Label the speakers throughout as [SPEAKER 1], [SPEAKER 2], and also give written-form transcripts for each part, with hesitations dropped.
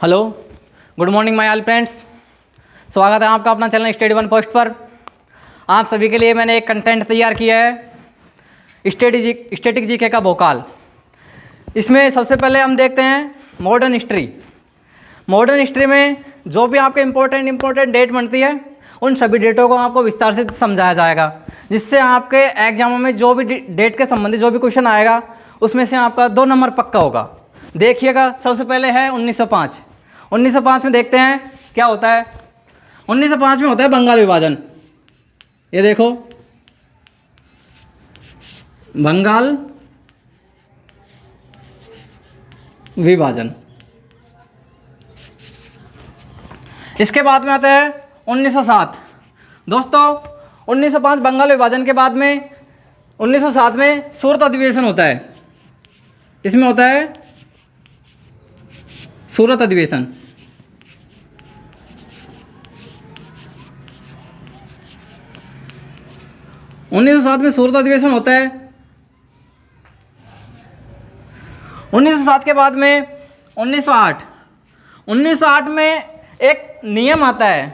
[SPEAKER 1] Hello, good morning my all friends. स्वागत है आपका अपना चैनल स्टडी वन पोस्ट पर। आप सभी के लिए मैंने एक कंटेंट तैयार किया है स्टैटिक जीके का भोकाल। इसमें सबसे पहले हम देखते हैं मॉडर्न हिस्ट्री। मॉडर्न हिस्ट्री में जो भी आपके इम्पोर्टेंट डेट बनती है उन सभी डेटों को आपको विस्तार से समझाया जाएगा, जिससे आपके एग्जामों में जो भी डेट के संबंधित जो भी क्वेश्चन आएगा उसमें से आपका 2 नंबर पक्का होगा। देखिएगा, सबसे पहले है 1905। 1905 में देखते हैं क्या होता है। 1905 में होता है बंगाल विभाजन। ये देखो, बंगाल विभाजन। इसके बाद में आता है 1907। दोस्तों, 1905 बंगाल विभाजन के बाद में 1907 में सूरत अधिवेशन होता है। इसमें होता है सूरत अधिवेशन। उन्नीस सौ सात में सूरत अधिवेशन होता है। 1907 के बाद में 1908। 1908 में एक नियम आता है,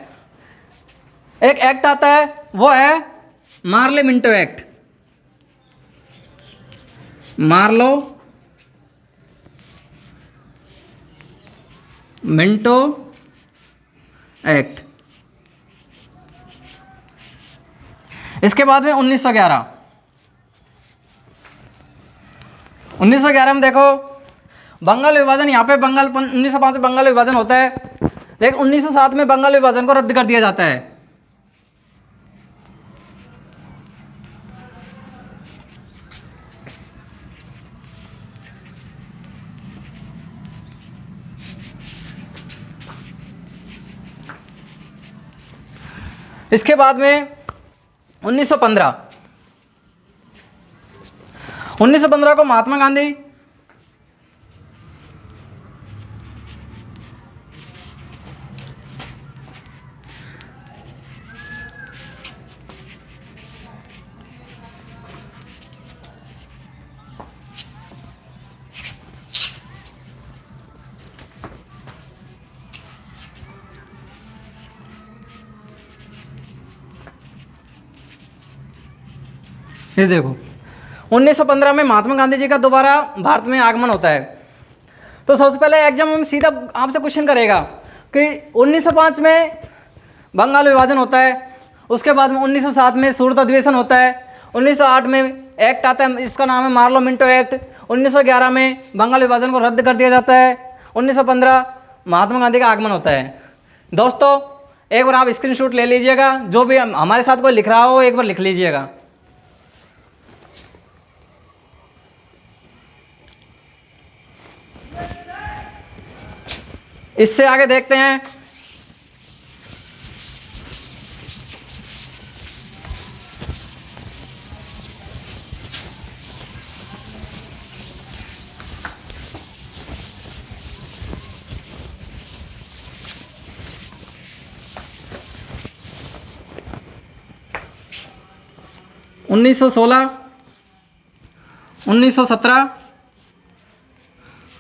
[SPEAKER 1] एक एक्ट आता है, वो है Morley Minto Act. Morley Minto Act. इसके बाद में 1911। 1911 में देखो बंगाल विभाजन। यहाँ पे 1905 में बंगाल विभाजन होता है, लेकिन 1907 में बंगाल विभाजन को रद्द कर दिया जाता है। इसके बाद में 1915। 1915 को महात्मा गांधी ये देखो 1915 में महात्मा गांधी जी का दोबारा भारत में आगमन होता है। तो सबसे पहले एग्जाम में सीधा आपसे क्वेश्चन करेगा कि 1905 में बंगाल विभाजन होता है, उसके बाद में 1907 में सूरत अधिवेशन होता है, 1908 में एक्ट आता है, इसका नाम है मार्लो मिंटो एक्ट। 1911 में बंगाल विभाजन को रद्द कर दिया जाता है। 1915 महात्मा गांधी का आगमन होता है। दोस्तों, एक बार आप स्क्रीनशॉट ले लीजिएगा, जो भी हमारे साथ कोई लिख रहा हो एक बार लिख लीजिएगा। इससे आगे देखते हैं उन्नीस सौ 1917।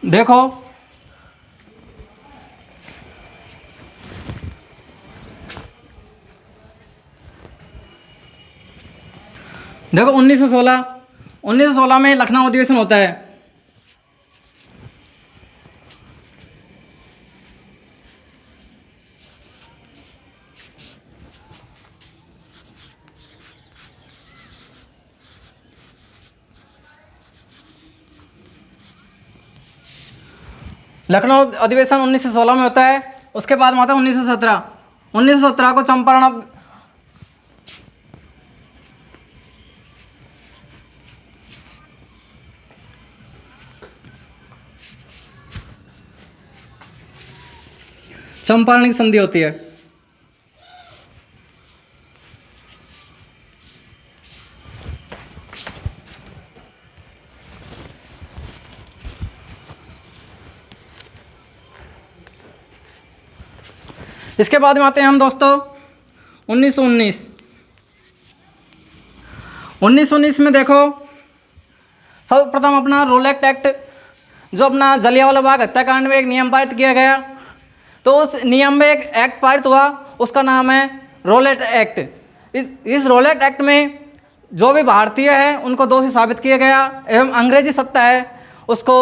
[SPEAKER 1] देखो देखो 1916 में लखनऊ अधिवेशन होता है। लखनऊ अधिवेशन 1916 में होता है। उसके बाद में आता है 1917। 1917 को चंपारण की संधि होती है। इसके बाद में आते हैं हम दोस्तों 1919। 1919 में देखो सर्वप्रथम अपना रोलेक्ट एक्ट, जो अपना जलियांवाला बाग हत्याकांड में एक नियम पारित किया गया तो उस नियम में एक एक्ट पारित हुआ, उसका नाम है रोलेट एक्ट। इस रोलेट एक्ट में जो भी भारतीय है उनको दोषी साबित किया गया एवं अंग्रेजी सत्ता है उसको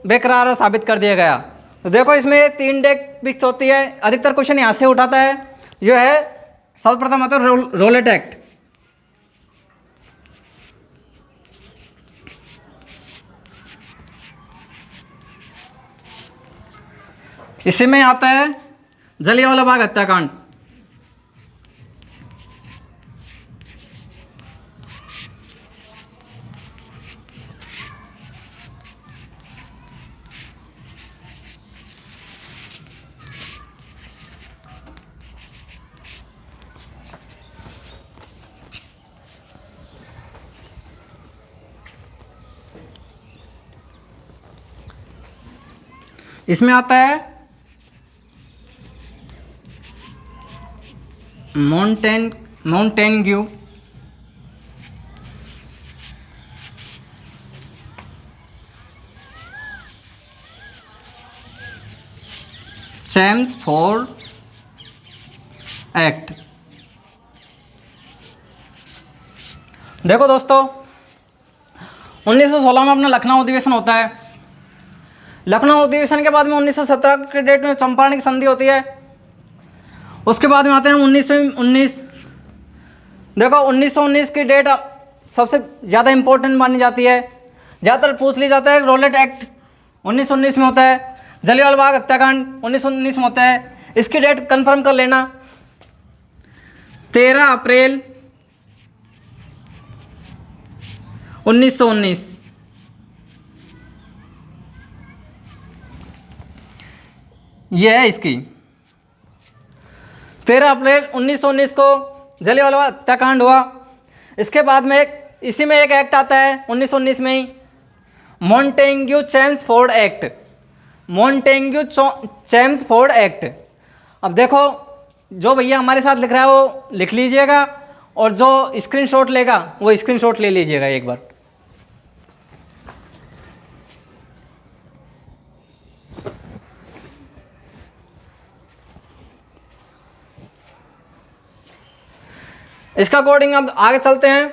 [SPEAKER 1] बेकरार साबित कर दिया गया। तो देखो इसमें 3 डेट फिक्स होती है, अधिकतर क्वेश्चन यहाँ से उठाता है। जो है सर्वप्रथम आता है रोलेट एक्ट। इसी में आता है जलियांवाला बाग हत्याकांड। इसमें आता है मोंटेग्यू चेम्सफोर्ड एक्ट। देखो दोस्तों, 1916 में अपना लखनऊ अधिवेशन होता है। लखनऊ अधिवेशन के बाद में 1917 के डेट में चंपारण की संधि होती है। उसके बाद में आते हैं 1919। देखो 1919 की डेट सबसे ज़्यादा इम्पोर्टेंट मानी जाती है, ज़्यादातर पूछ ली जाता है। रोलेट एक्ट 1919 में होता है। जलियांवाला बाग हत्याकांड 1919 में होता है। इसकी डेट कंफर्म कर लेना, 13 अप्रैल 1919। यह है इसकी 13 अप्रैल 1919 को जलियांवाला हत्याकांड हुआ। इसके बाद में इसी में एक एक्ट आता है 1919 में ही, Montagu Chelmsford act. Montagu Chelmsford act. अब देखो जो भैया हमारे साथ लिख रहा है वो लिख लीजिएगा, और जो स्क्रीनशॉट लेगा वो स्क्रीनशॉट ले लीजिएगा एक बार। इसका अकॉर्डिंग अब आगे चलते हैं।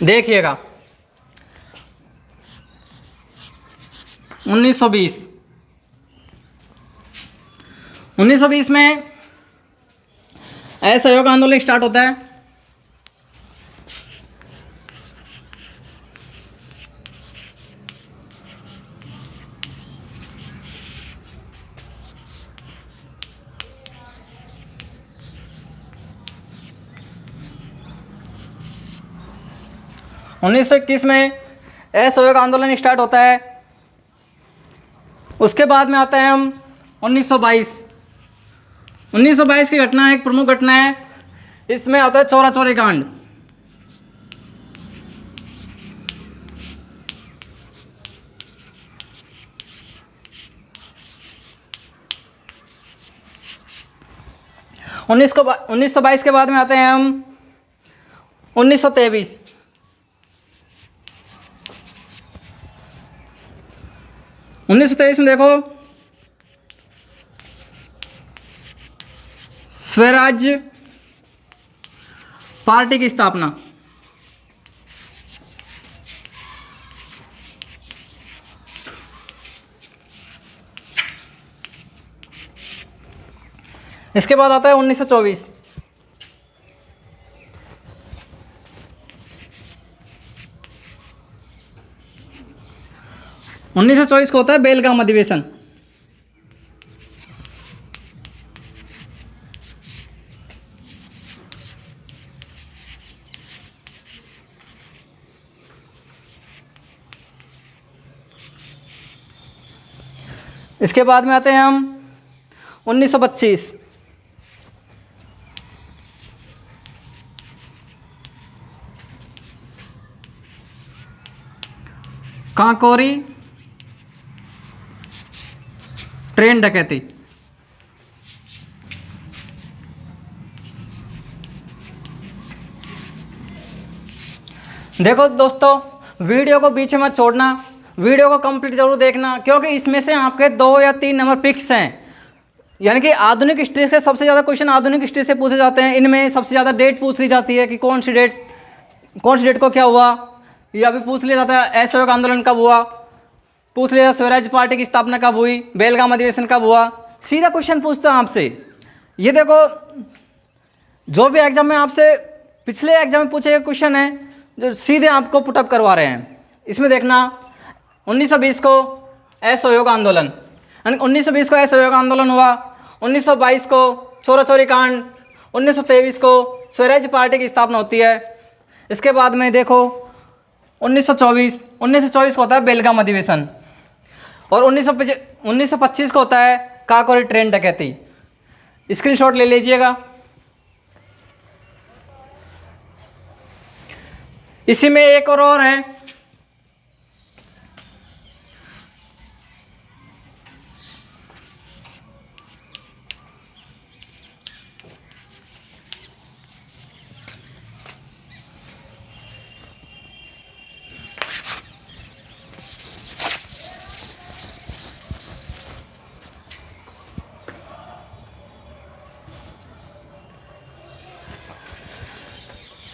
[SPEAKER 1] देखिएगा 1920 में असहयोग आंदोलन स्टार्ट होता है। उन्नीस सौ इक्कीस में असहयोग आंदोलन स्टार्ट होता है। उसके बाद में आते हैं हम 1922। 1922 की घटना एक प्रमुख घटना है। इसमें आता है चौरा चौरी कांड। उन्नीस सौ 22 के बाद में आते हैं हम 1923। 1923 में देखो स्वराज्य पार्टी की स्थापना। इसके बाद आता है 1924। को होता है बेलगाम अधिवेशन। इसके बाद में आते हैं हम 1925। काकोरी ट्रेन डकैती। देखो दोस्तों, वीडियो को बीच में मत छोड़ना, वीडियो को कंप्लीट जरूर देखना, क्योंकि इसमें से आपके 2 या 3 नंबर फिक्स हैं। यानी कि आधुनिक हिस्ट्री से सबसे ज़्यादा क्वेश्चन आधुनिक हिस्ट्री से पूछे जाते हैं। इनमें सबसे ज़्यादा डेट पूछ ली जाती है कि कौन सी डेट को क्या हुआ, या भी पूछ लिया जाता है असहयोग आंदोलन कब हुआ, पूछ लिया स्वराज पार्टी की स्थापना कब हुई, बेलगाम अधिवेशन कब हुआ। सीधा क्वेश्चन पूछता है आपसे। ये देखो, जो भी एग्जाम में आपसे पिछले एग्जाम में पूछे गए क्वेश्चन है जो सीधे आपको पुटअप करवा रहे हैं। इसमें देखना 1920 को असहयोग आंदोलन, 1920 को असहयोग आंदोलन हुआ, 1922 को चोरा चोरी कांड, 1923 को स्वराज पार्टी की स्थापना होती है। इसके बाद में देखो 1924 को होता है बेलगाम अधिवेशन, और 1925 को होता है काकोरी ट्रेन डकैती। स्क्रीनशॉट ले लीजिएगा। इसी में एक और है,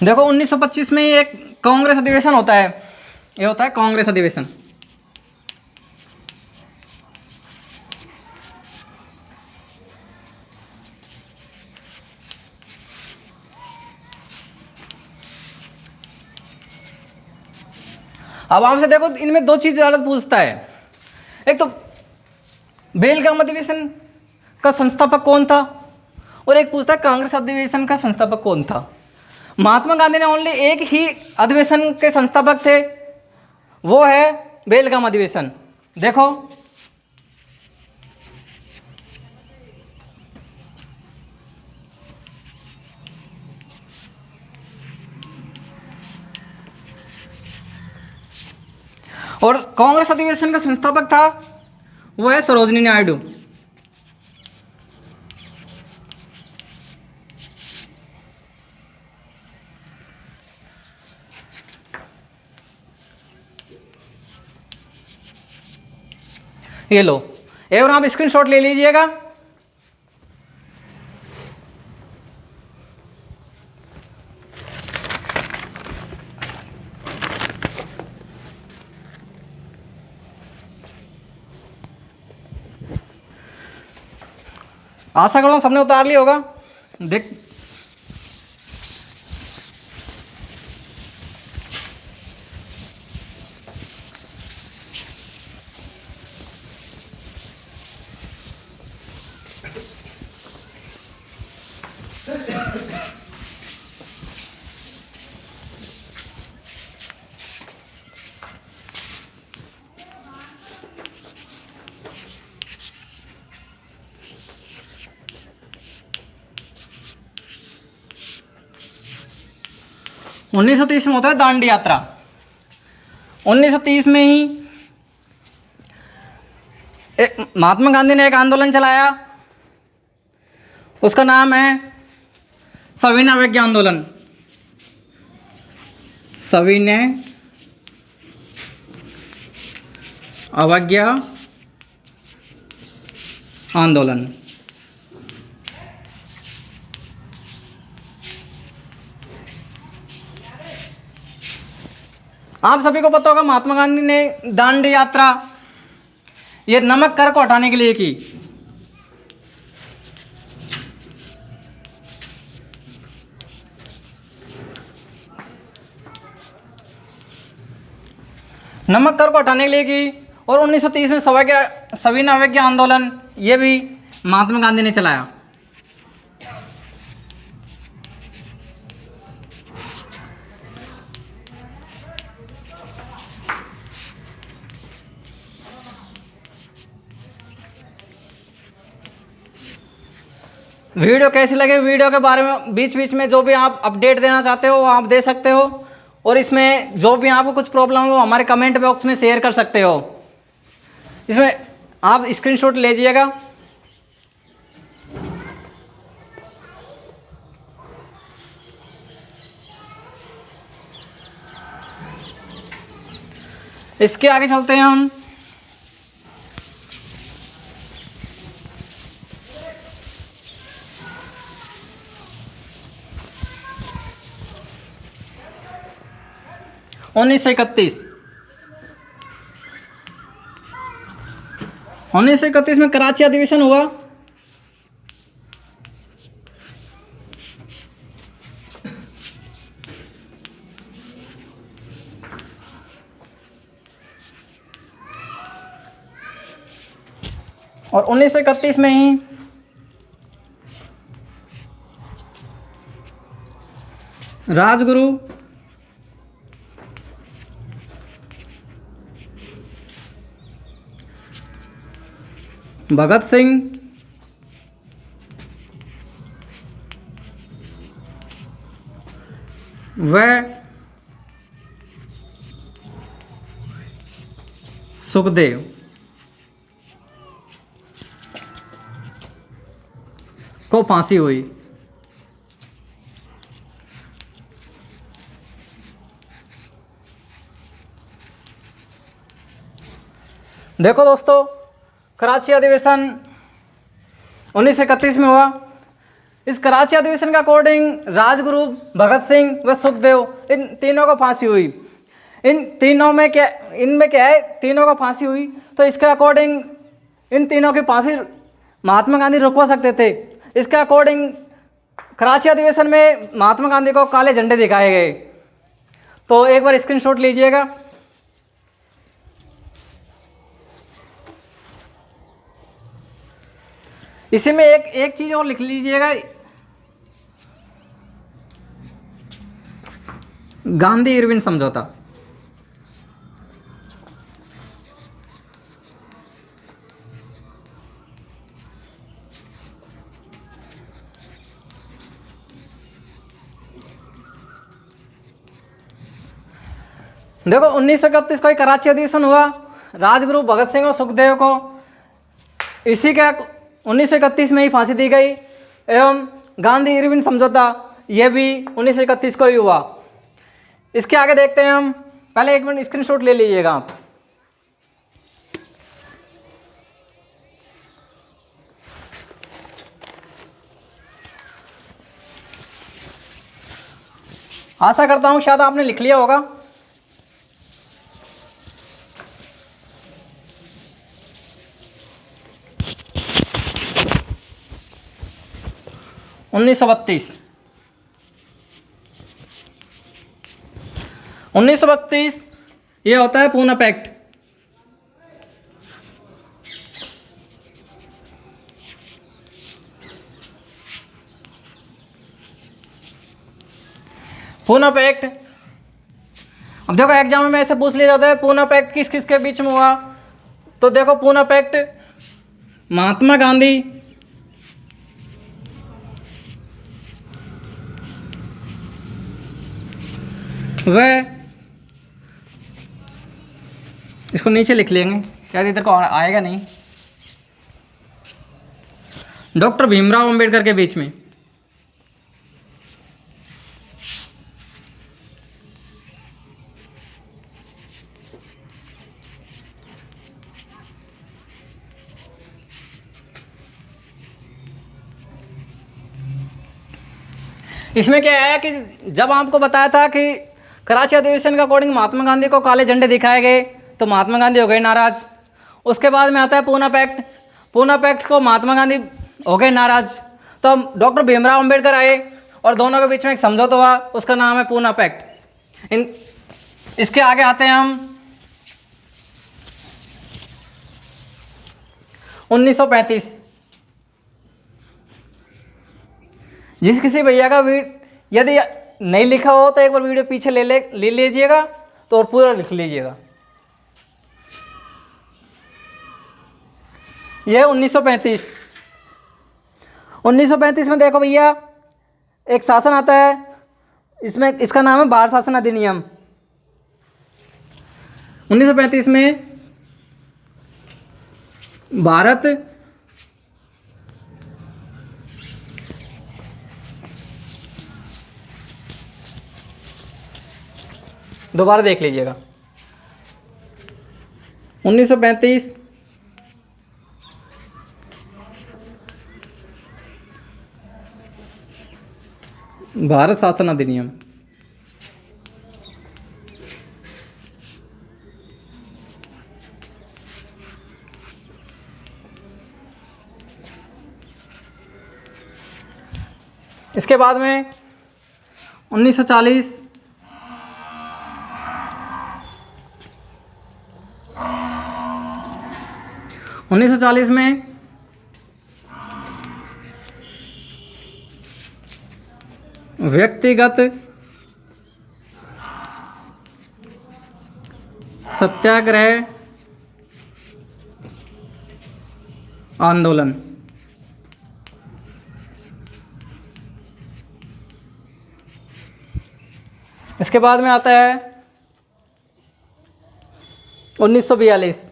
[SPEAKER 1] देखो 1925 में एक कांग्रेस अधिवेशन होता है। ये होता है कांग्रेस अधिवेशन। अब आपसे देखो, इनमें 2 चीज ज़्यादा पूछता है। एक तो बेलगाम अधिवेशन का संस्थापक कौन था, और एक पूछता है कांग्रेस अधिवेशन का संस्थापक कौन था। महात्मा गांधी ने ओनली एक ही अधिवेशन के संस्थापक थे, वो है बेलगाम अधिवेशन। देखो और कांग्रेस अधिवेशन का संस्थापक था वो है सरोजिनी नायडू। ये लो, एक और आप स्क्रीनशॉट ले लीजिएगा। आशा करो सबने उतार लिया होगा। देख, उन्नीस सौ 30 में होता है दांडी यात्रा। 1930 में ही महात्मा गांधी ने एक आंदोलन चलाया, उसका नाम है सविनय अवज्ञा आंदोलन। सविनय अवज्ञा आंदोलन। आप सभी को पता होगा महात्मा गांधी ने दांडी यात्रा ये नमक कर को हटाने के लिए की। नमक कर को हटाने के लिए की, और 1930 में सविनय अवज्ञा आंदोलन ये भी महात्मा गांधी ने चलाया। वीडियो कैसी लगे, वीडियो के बारे में बीच बीच में जो भी आप अपडेट देना चाहते हो वो आप दे सकते हो। और इसमें जो भी आपको कुछ प्रॉब्लम हो हमारे कमेंट बॉक्स में शेयर कर सकते हो। इसमें आप स्क्रीनशॉट लीजिएगा। इसके आगे चलते हैं हम। उन्नीस सौ इकतीस में कराची अधिवेशन हुआ। और 1931 में ही राजगुरु भगत सिंह व सुखदेव को फांसी हुई। देखो दोस्तों, कराची अधिवेशन 1931 में हुआ। इस कराची अधिवेशन के अकॉर्डिंग राजगुरु, भगत सिंह व सुखदेव इन तीनों को फांसी हुई। इनमें क्या है, तीनों को फांसी हुई। तो इसके अकॉर्डिंग इन तीनों की फांसी महात्मा गांधी रुकवा सकते थे। इसके अकॉर्डिंग कराची अधिवेशन में महात्मा गांधी को काले झंडे दिखाए गए। तो एक बार स्क्रीनशॉट लीजिएगा। इसी में एक चीज और लिख लीजिएगा, गांधी इरविन समझौता। देखो 1931 को ही कराची अधिवेशन हुआ। राजगुरु भगत सिंह और सुखदेव को इसी के 1931 में ही फांसी दी गई। एवं गांधी इरविन समझौता यह भी 1931 को ही हुआ। इसके आगे देखते हैं हम। पहले एक मिनट स्क्रीनशॉट ले लीजिएगा आप। आशा करता हूं शायद आपने लिख लिया होगा। उन्नीस सौ बत्तीस ये होता है पूना पैक्ट। पूना पैक्ट, अब देखो एग्जाम में ऐसे पूछ लिया जाता है पूना पैक्ट किस किस के बीच में हुआ। तो देखो पूना पैक्ट महात्मा गांधी वह, इसको नीचे लिख लेंगे शायद इधर को आएगा नहीं, डॉक्टर भीमराव अंबेडकर के बीच में। इसमें क्या है कि जब आपको बताया था कि कराची अधिवेशन के अकॉर्डिंग महात्मा गांधी को काले झंडे दिखाए गए तो महात्मा गांधी हो गए नाराज। उसके बाद में आता है पूना पैक्ट। पूना पैक्ट को महात्मा गांधी हो गए नाराज, तो डॉक्टर भीमराव अंबेडकर आए और दोनों के बीच में एक समझौता हुआ, उसका नाम है पूना पैक्ट। इसके आगे आते हैं हम 1935। जिस किसी भैया का यदि नहीं लिखा हो तो एक बार वीडियो पीछे ले लीजिएगा तो और पूरा लिख लीजिएगा। यह 1935। 1935 में देखो भैया एक शासन आता है इसमें इसका नाम है भारत शासन अधिनियम। 1935 में भारत दोबारा देख लीजिएगा। 1935 भारत शासन अधिनियम। इसके बाद में 1940 में व्यक्तिगत सत्याग्रह आंदोलन। इसके बाद में आता है 1942।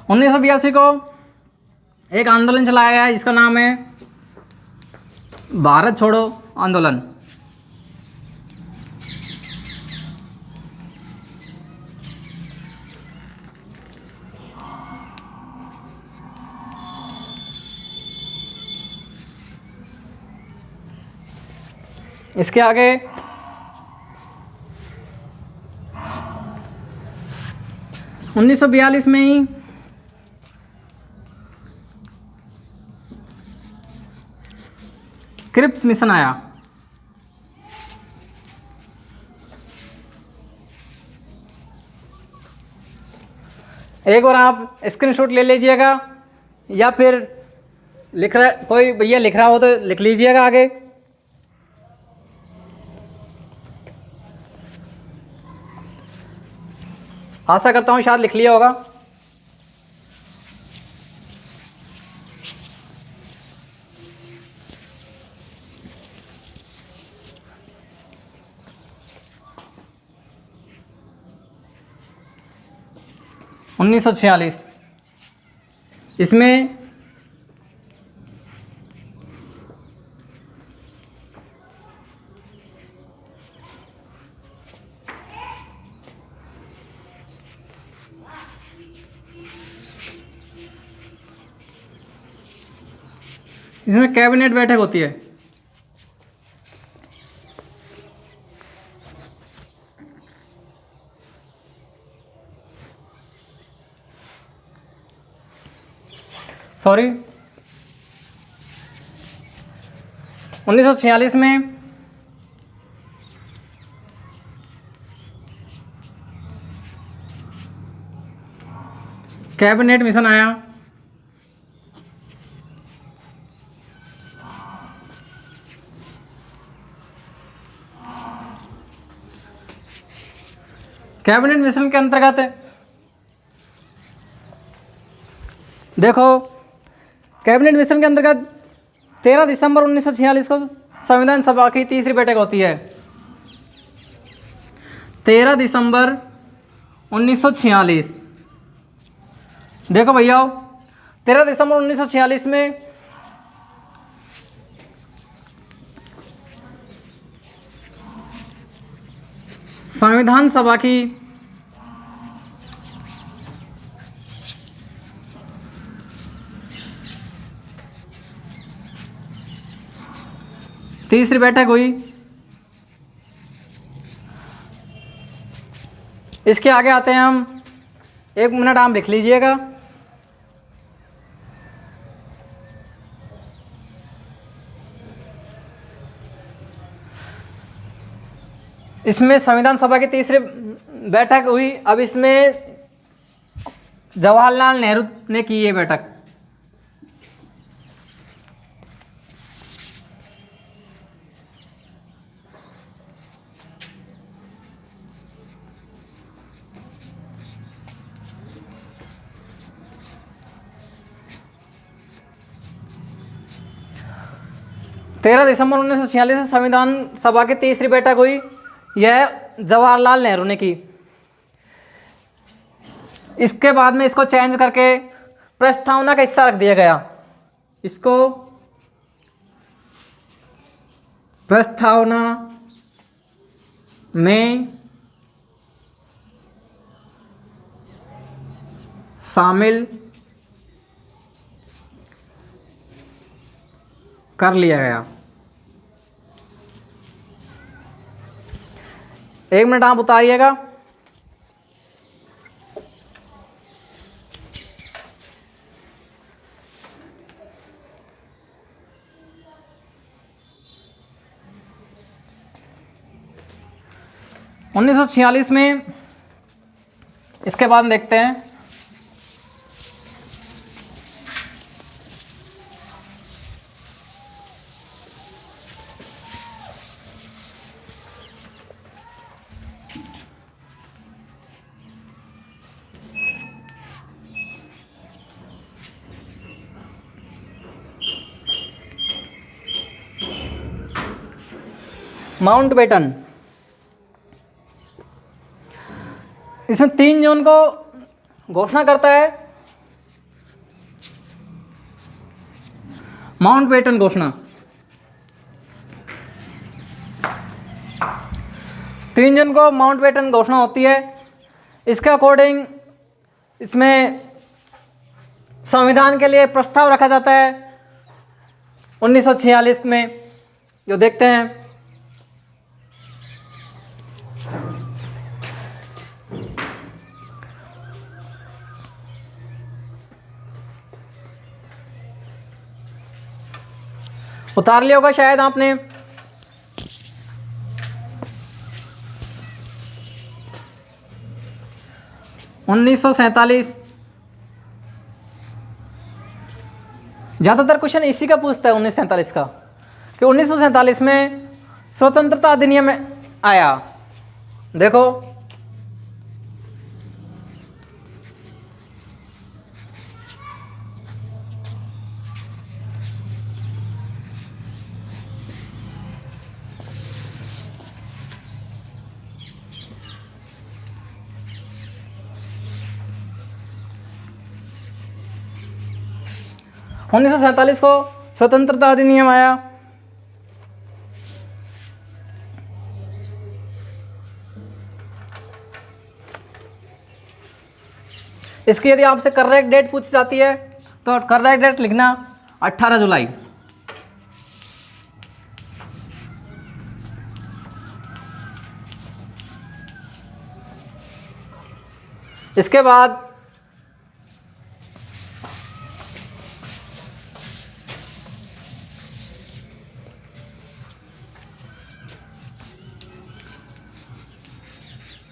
[SPEAKER 1] 1982 को एक आंदोलन चलाया गया जिसका नाम है भारत छोड़ो आंदोलन। इसके आगे 1942 में ही क्रिप्स मिशन आया। एक बार आप स्क्रीनशॉट ले लीजिएगा या फिर लिख रहा कोई भैया लिख रहा हो तो लिख लीजिएगा आगे। आशा करता हूँ शायद लिख लिया होगा। उन्नीस सौ 46 इसमें कैबिनेट बैठक होती है। सॉरी 1946 में कैबिनेट मिशन आया। कैबिनेट मिशन के अंतर्गत देखो, कैबिनेट मिशन के अंतर्गत 13 दिसंबर 1946 को संविधान सभा की तीसरी बैठक होती है। 13 दिसंबर 1946 देखो भैया, 13 दिसंबर 1946 में संविधान सभा की तीसरी बैठक हुई। इसके आगे आते हैं हम, 1 मिनट आप लिख लीजिएगा। इसमें संविधान सभा की तीसरी बैठक हुई। अब इसमें जवाहरलाल नेहरू ने की ये बैठक। 13 दिसंबर 1946 से संविधान सभा की तीसरी बैठक हुई। यह जवाहरलाल नेहरू ने की। इसके बाद में इसको चेंज करके प्रस्तावना का हिस्सा रख दिया गया। इसको प्रस्तावना में शामिल कर लिया गया। 1 मिनट आप उतारिएगा। उन्नीस सौ 46 में इसके बाद देखते हैं। माउंटबेटन, इसमें 3 जून को घोषणा करता है। माउंटबेटन घोषणा 3 जून को माउंटबेटन घोषणा होती है। इसके अकॉर्डिंग इसमें संविधान के लिए प्रस्ताव रखा जाता है 1946 में, जो देखते हैं। उतार लिया होगा शायद आपने। उन्नीस सौ 47, ज़्यादातर क्वेश्चन इसी का पूछता है 1947 का, कि 1947 में स्वतंत्रता अधिनियम आया। देखो, उन्नीस सौ 47 को स्वतंत्रता अधिनियम आया। इसकी यदि आपसे करेक्ट डेट पूछी जाती है तो करेक्ट डेट लिखना 18 जुलाई। इसके बाद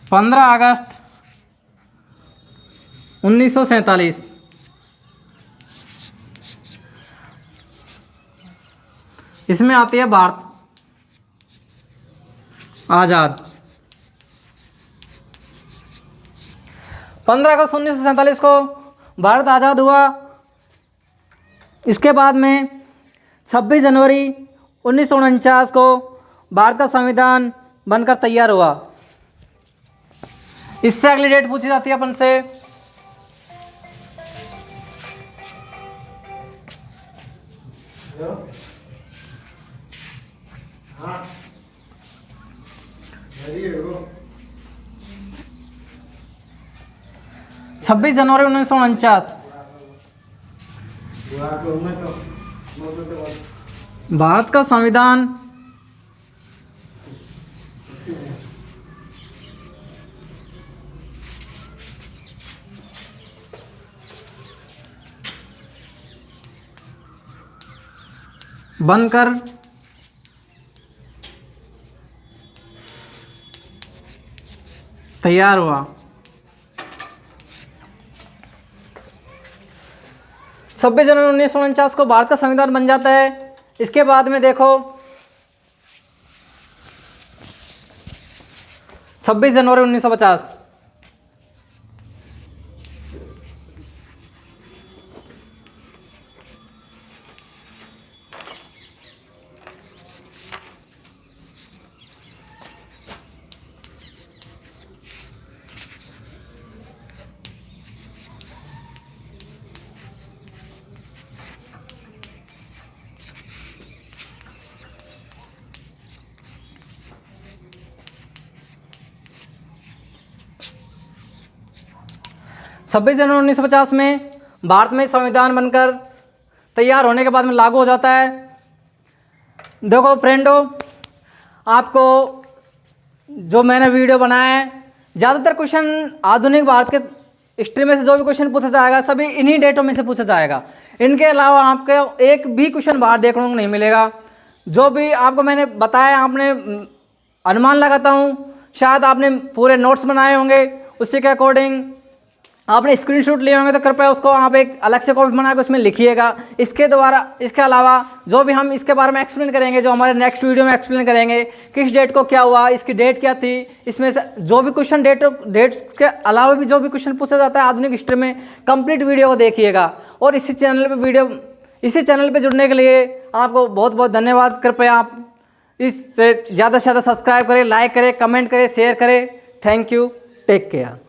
[SPEAKER 1] पंद्रह अगस्त 1947, इसमें आती है भारत आज़ाद। 15 अगस्त 1947 को भारत आज़ाद हुआ। इसके बाद में 26 जनवरी 1949 को भारत का संविधान बनकर तैयार हुआ। इससे अगली डेट पूछी जाती है अपन से। हाँ 26 जनवरी 1949 भारत का संविधान बनकर तैयार हुआ। 26 जनवरी 1949 को भारत का संविधान बन जाता है। इसके बाद में देखो 26 जनवरी 1950 26 26 जनवरी 1950 में भारत में संविधान बनकर तैयार होने के बाद में लागू हो जाता है। देखो फ्रेंडो, आपको जो मैंने वीडियो बनाया है, ज़्यादातर क्वेश्चन आधुनिक भारत के हिस्ट्री में से जो भी क्वेश्चन पूछा जाएगा सभी इन्हीं डेटों में से पूछा जाएगा। इनके अलावा आपको एक भी क्वेश्चन बाहर देखने को नहीं मिलेगा। जो भी आपको मैंने बताया, आपने अनुमान लगाता हूँ शायद आपने पूरे नोट्स बनाए होंगे, उसी के अकॉर्डिंग आपने स्क्रीनशॉट लिए होंगे, तो कृपया उसको आप एक अलग से कॉपी बना के उसमें लिखिएगा। इसके अलावा जो भी हम इसके बारे में एक्सप्लेन करेंगे, जो हमारे नेक्स्ट वीडियो में एक्सप्लेन करेंगे, किस डेट को क्या हुआ, इसकी डेट क्या थी, इसमें से जो भी क्वेश्चन डेट्स के अलावा भी जो भी क्वेश्चन पूछा जाता है आधुनिक हिस्ट्री में, कंप्लीट वीडियो को देखिएगा। और इसी चैनल पर जुड़ने के लिए आपको बहुत बहुत धन्यवाद। कृपया आप इससे ज़्यादा से ज़्यादा सब्सक्राइब करें, लाइक करें, कमेंट करें, शेयर करें। Thank you, take care.